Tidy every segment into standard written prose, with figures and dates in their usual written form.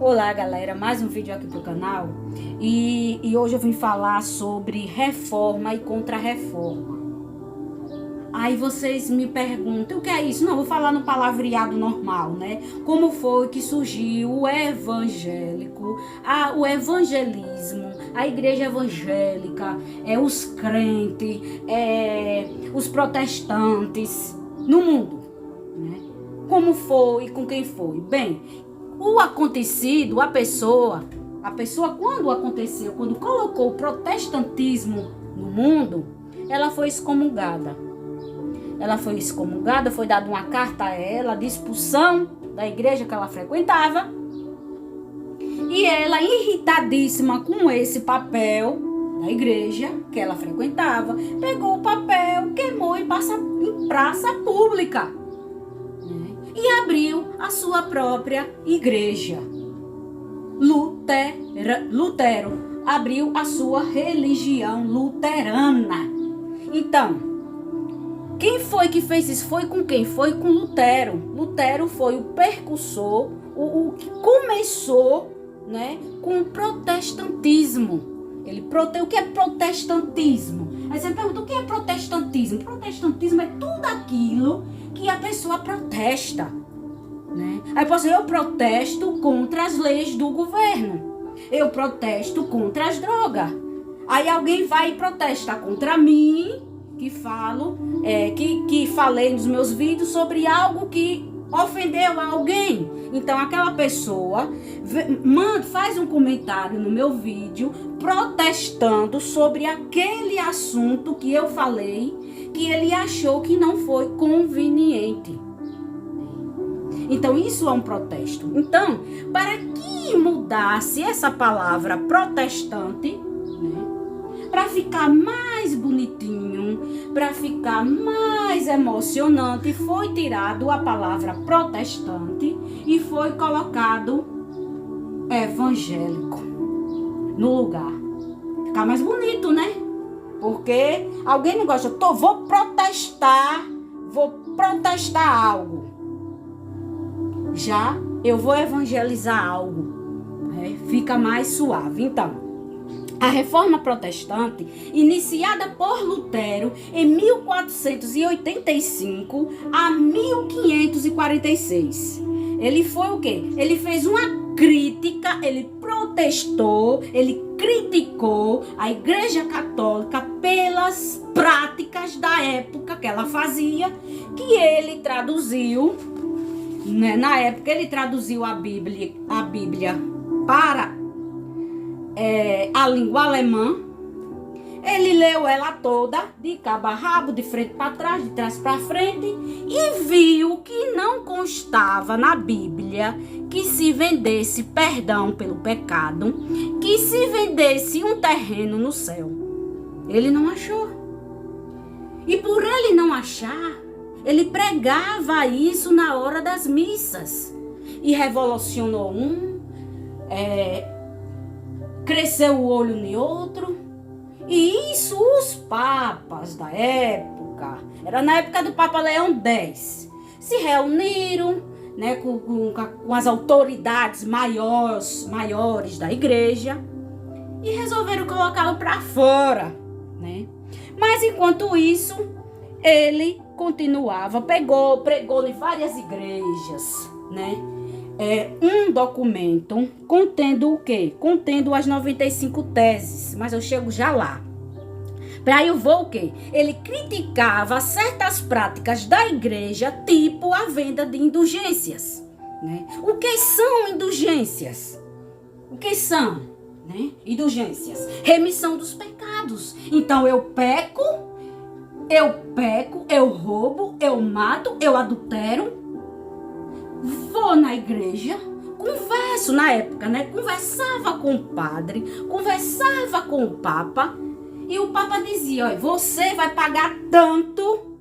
Olá galera, mais um vídeo aqui pro canal e hoje eu vim falar sobre reforma e contra-reforma. Aí vocês me perguntam, o que é isso? Não, vou falar no palavreado normal, né? Como foi que surgiu o evangélico, o evangelismo, a igreja evangélica, os crentes, os protestantes no mundo, né? Como foi e com quem foi? Bem, o acontecido, a pessoa quando aconteceu, quando colocou o protestantismo no mundo, ela foi excomungada. Foi dada uma carta a ela de expulsão da igreja que ela frequentava. E ela, irritadíssima com esse papel da igreja que ela frequentava, pegou o papel, queimou em praça pública. E abriu a sua própria igreja. Lutero abriu a sua religião luterana. Então, quem foi que fez isso? Foi com quem? Foi com Lutero. Lutero foi o precursor, o que começou, né, com o protestantismo. O que é protestantismo? Aí você pergunta, o que é protestantismo? Protestantismo é tudo aquilo que a pessoa protesta, né? Aí eu protesto contra as leis do governo. Eu protesto contra as drogas. Aí alguém vai e protesta contra mim, que falei nos meus vídeos sobre algo que ofendeu alguém. Então aquela pessoa faz um comentário no meu vídeo protestando sobre aquele assunto que eu falei, que ele achou que não foi conveniente. Então isso é um protesto. Então, para que mudasse essa palavra protestante, né, para ficar mais bonitinho, para ficar mais emocionante, foi tirado a palavra protestante e foi colocado evangélico no lugar. Ficar mais bonito, né? Porque alguém não gosta. Vou protestar algo. Já eu vou evangelizar algo. Fica mais suave. Então, a reforma protestante, iniciada por Lutero em 1485 a 1546. Ele foi o quê? Ele fez uma crítica, ele protestou, ele criticou a Igreja Católica pelas práticas da época que ela fazia, que ele traduziu, né? Na época ele traduziu a Bíblia para a língua alemã. Ele leu ela toda, de cabo a rabo, de frente para trás, de trás para frente, e viu que não constava na Bíblia que se vendesse perdão pelo pecado, que se vendesse um terreno no céu. Ele não achou. E por ele não achar, ele pregava isso na hora das missas. E revolucionou cresceu o olho em outro. E isso os papas da época, era na época do Papa Leão X, se reuniram, né, com as autoridades maiores da igreja e resolveram colocá-lo para fora, né? Mas enquanto isso, ele continuava, pregou em várias igrejas, né? Um documento contendo o quê? Contendo as 95 teses, mas eu chego já lá. Para eu vou o quê? Ele criticava certas práticas da igreja, tipo a venda de indulgências, né? O que são indulgências? O que são, né? Indulgências, remissão dos pecados. Então eu peco, eu roubo, eu mato, eu adultero. Vou na igreja, converso na época, né? Conversava com o padre, conversava com o papa, e o papa dizia, olha, você vai pagar tanto,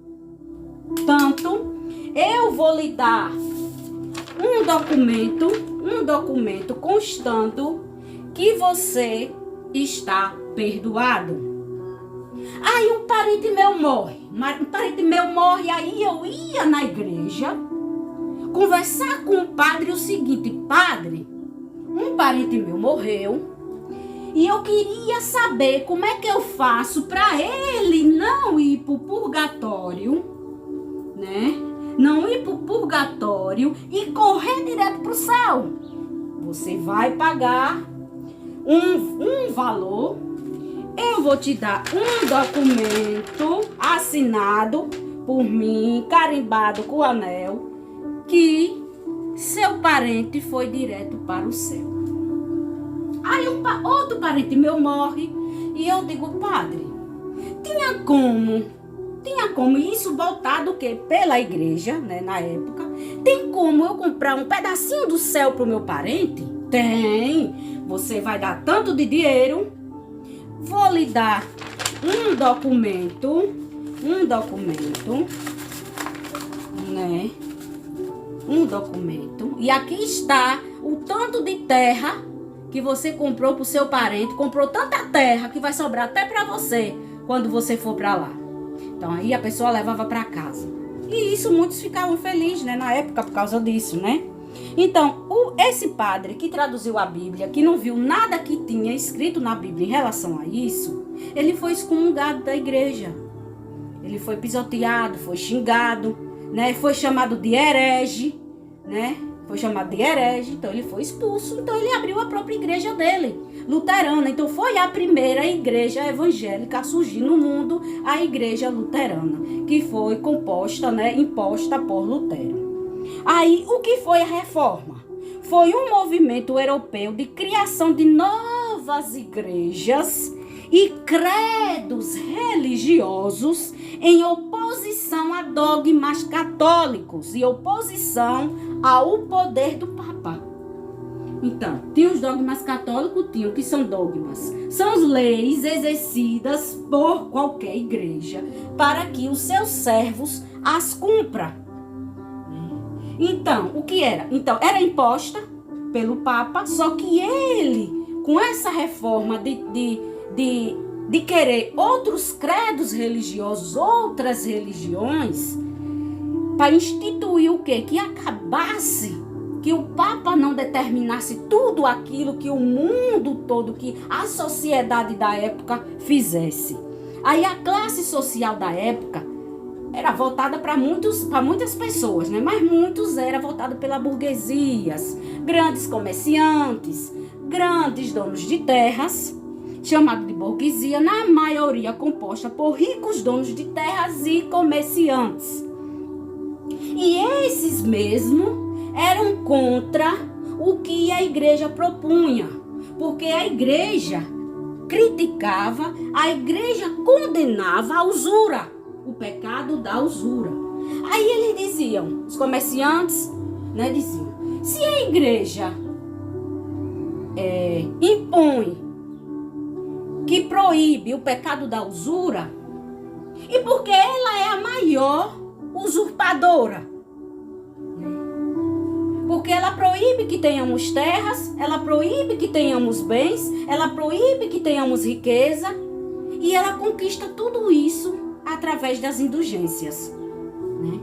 eu vou lhe dar um documento constando que você está perdoado. Aí um parente meu morre, aí eu ia na igreja conversar com o padre o seguinte: padre, um parente meu morreu e eu queria saber como é que eu faço para ele não ir para o purgatório, né? Não ir para o purgatório e correr direto para o céu. Você vai pagar um valor, eu vou te dar um documento assinado por mim, carimbado com o anel, que seu parente foi direto para o céu. Aí outro parente meu morre e eu digo, padre, tinha como isso voltado o quê? Pela igreja, né, na época. Tem como eu comprar um pedacinho do céu pro meu parente? Tem. Você vai dar tanto de dinheiro, vou lhe dar um documento, né? Um documento. E aqui está o tanto de terra que você comprou pro seu parente. Comprou tanta terra que vai sobrar até para você quando você for para lá. Então aí a pessoa levava para casa. E isso muitos ficavam felizes, né, na época por causa disso, né? Então, esse padre que traduziu a Bíblia, que não viu nada que tinha escrito na Bíblia em relação a isso, ele foi excomungado da igreja. Ele foi pisoteado, foi xingado, né? Foi chamado de herege, né? Foi chamado de herege, então ele foi expulso. Então ele abriu a própria igreja dele, luterana. Então foi a primeira igreja evangélica a surgir no mundo, a igreja luterana, que foi composta, né, imposta por Lutero. Aí, o que foi a reforma? Foi um movimento europeu de criação de novas igrejas e credos religiosos em oposição a dogmas católicos e oposição ao poder do Papa. Então, tinha os dogmas católicos, tinha o que são dogmas. São as leis exercidas por qualquer igreja para que os seus servos as cumpram. Então, o que era? Então, era imposta pelo Papa, só que ele, com essa reforma de querer outros credos religiosos, outras religiões, para instituir o quê? Que acabasse, que o Papa não determinasse tudo aquilo que o mundo todo, que a sociedade da época fizesse. Aí a classe social da época era voltada para muitas pessoas, né? Mas muitos era voltado pela burguesia, grandes comerciantes, grandes donos de terras, chamado de burguesia, na maioria composta por ricos donos de terras e comerciantes. E esses mesmo eram contra o que a igreja propunha, porque a igreja criticava, a igreja condenava a usura, o pecado da usura. Aí eles diziam, os comerciantes, né, diziam, se a igreja impõe, que proíbe o pecado da usura, e porque ela é a maior usurpadora, porque ela proíbe que tenhamos terras, ela proíbe que tenhamos bens, ela proíbe que tenhamos riqueza, e ela conquista tudo isso através das indulgências, né?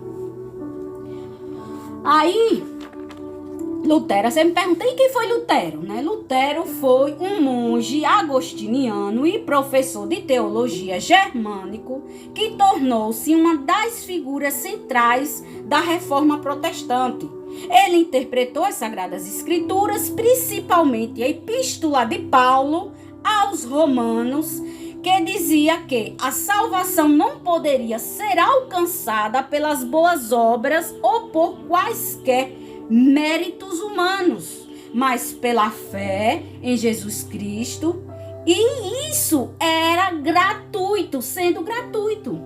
Aí, Lutero, você me pergunta, e quem foi Lutero, né? Lutero foi um monge agostiniano e professor de teologia germânico que tornou-se uma das figuras centrais da reforma protestante. Ele interpretou as Sagradas Escrituras, principalmente a Epístola de Paulo aos Romanos, que dizia que a salvação não poderia ser alcançada pelas boas obras ou por quaisquer méritos humanos, mas pela fé em Jesus Cristo, e isso era gratuito, sendo gratuito.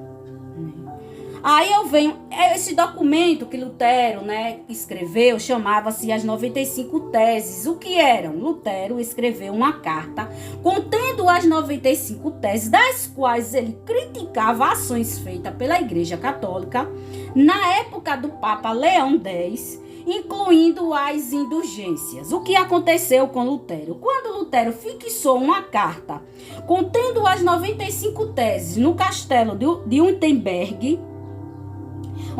Aí eu venho, esse documento que Lutero, né, escreveu, chamava-se as 95 Teses. O que eram? Lutero escreveu uma carta contendo as 95 teses, das quais ele criticava ações feitas pela Igreja Católica na época do Papa Leão X, incluindo as indulgências. O que aconteceu com Lutero? Quando Lutero fixou uma carta contendo as 95 teses no castelo de Wittenberg,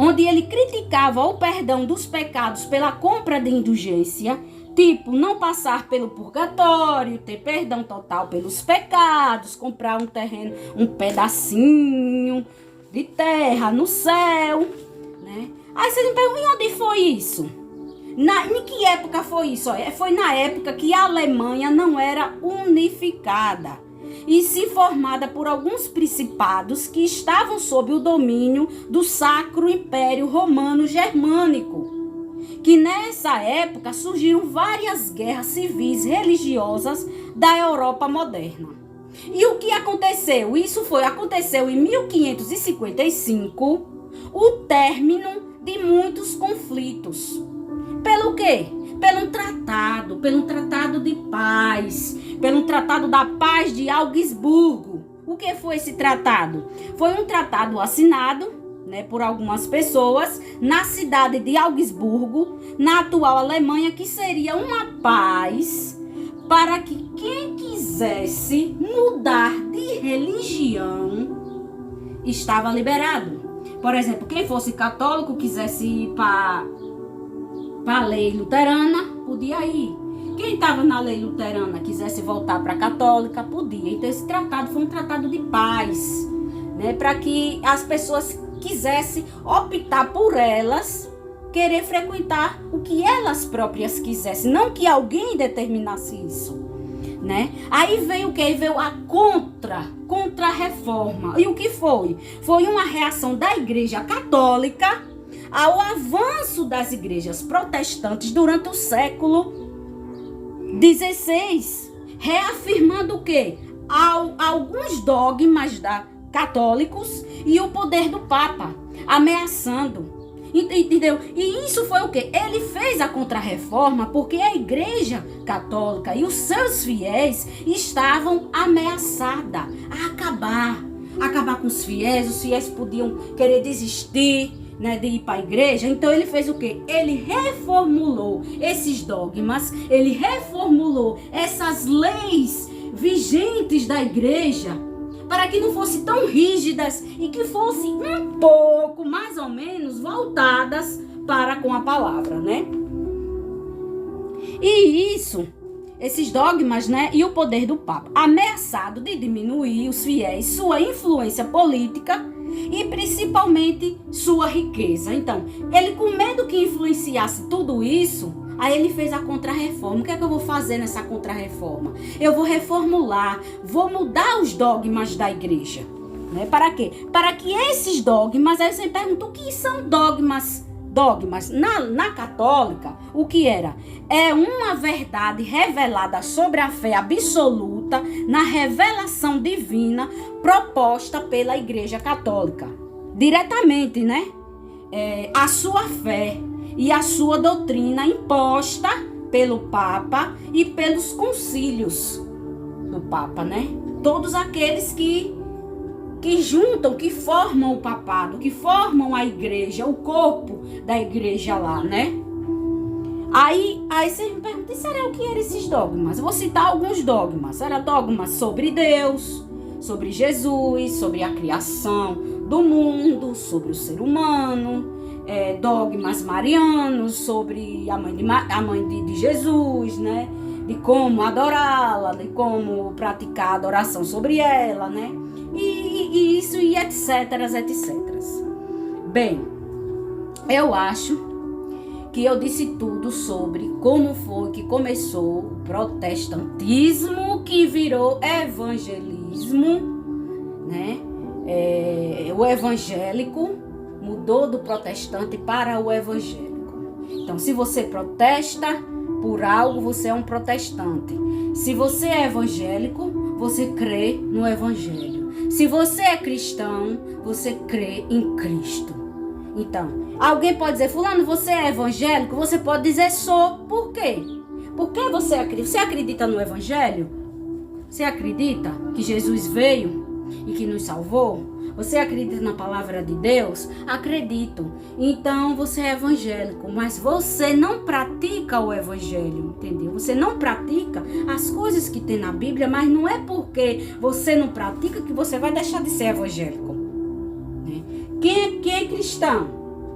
onde ele criticava o perdão dos pecados pela compra de indulgência, tipo, não passar pelo purgatório, ter perdão total pelos pecados, comprar um terreno, um pedacinho de terra no céu, né? Aí você me pergunta, e onde foi isso? Em que época foi isso? Foi na época que a Alemanha não era unificada e se formada por alguns principados que estavam sob o domínio do Sacro Império Romano Germânico. Que nessa época surgiram várias guerras civis religiosas da Europa moderna. E o que aconteceu? Aconteceu em 1555, o término de muitos conflitos. Pelo quê? Pelo tratado de paz, pelo tratado da paz de Augsburgo. O que foi esse tratado? Foi um tratado assinado, né, por algumas pessoas na cidade de Augsburgo, na atual Alemanha, que seria uma paz para que quem quisesse mudar de religião estava liberado. Por exemplo, quem fosse católico, quisesse ir para a lei luterana, podia ir. Quem estava na lei luterana, quisesse voltar para a católica, podia. Então esse tratado foi um tratado de paz, né, para que as pessoas quisessem optar por elas, querer frequentar o que elas próprias quisessem, não que alguém determinasse isso, né? Aí veio o quê? Veio a contra-reforma. E o que foi? Foi uma reação da Igreja Católica ao avanço das igrejas protestantes durante o século XVI, reafirmando o quê? Alguns dogmas católicos e o poder do Papa, ameaçando, entendeu? E isso foi o quê? Ele fez a contra-reforma porque a Igreja Católica e os seus fiéis estavam ameaçados a acabar com os fiéis podiam querer desistir, né, de ir para a igreja. Então ele fez o quê? Ele reformulou esses dogmas, ele reformulou essas leis vigentes da igreja, para que não fossem tão rígidas e que fossem um pouco, mais ou menos, voltadas para com a palavra, né? E isso, esses dogmas, né, e o poder do Papa, ameaçado de diminuir os fiéis, sua influência política e principalmente sua riqueza. Então, ele, com medo que influenciasse tudo isso, aí ele fez a contra-reforma. O que é que eu vou fazer nessa contra-reforma? Eu vou reformular, vou mudar os dogmas da igreja, né? Para quê? Para que esses dogmas, aí você me pergunta, o que são dogmas? Dogmas, na católica, o que era? É uma verdade revelada sobre a fé absoluta na revelação divina proposta pela Igreja Católica. Diretamente, né? A sua fé e a sua doutrina imposta pelo Papa e pelos concílios do Papa, né? Todos aqueles que juntam, que formam o papado, que formam a igreja, o corpo da igreja lá, né? Aí você me pergunta, será o que eram esses dogmas? Eu vou citar alguns dogmas. Era dogmas sobre Deus, sobre Jesus, sobre a criação do mundo, sobre o ser humano, dogmas marianos, sobre a mãe de Jesus, né? De como adorá-la, de como praticar adoração sobre ela, né? E isso, e etc. Bem, eu acho que eu disse tudo sobre como foi que começou o protestantismo, que virou evangelismo, né? O evangélico mudou do protestante para o evangélico. Então, se você protesta por algo, você é um protestante. Se você é evangélico, você crê no evangelho. Se você é cristão, você crê em Cristo. Então, alguém pode dizer, fulano, você é evangélico? Você pode dizer, sou. Por quê? Porque você acredita no evangelho? Você acredita que Jesus veio e que nos salvou? Você acredita na palavra de Deus? Acredito. Então você é evangélico, mas você não pratica o evangelho, entendeu? Você não pratica as coisas que tem na Bíblia, mas não é porque você não pratica que você vai deixar de ser evangélico, né? Quem é cristão?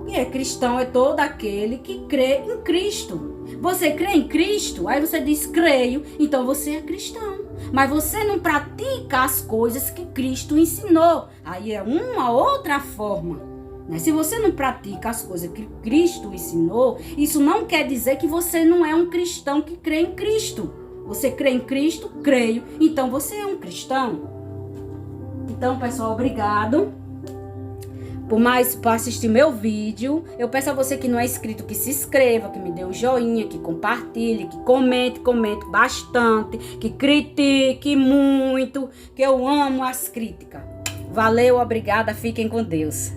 E cristão é todo aquele que crê em Cristo. Você crê em Cristo? Aí você diz, creio, então você é cristão. Mas você não pratica as coisas que Cristo ensinou. Aí é uma outra forma. Né? Se você não pratica as coisas que Cristo ensinou, isso não quer dizer que você não é um cristão que crê em Cristo. Você crê em Cristo? Creio. Então você é um cristão. Então, pessoal, obrigado por assistir meu vídeo. Eu peço a você que não é inscrito que se inscreva, que me dê um joinha, que compartilhe, que comente bastante, que critique muito, que eu amo as críticas. Valeu, obrigada, fiquem com Deus.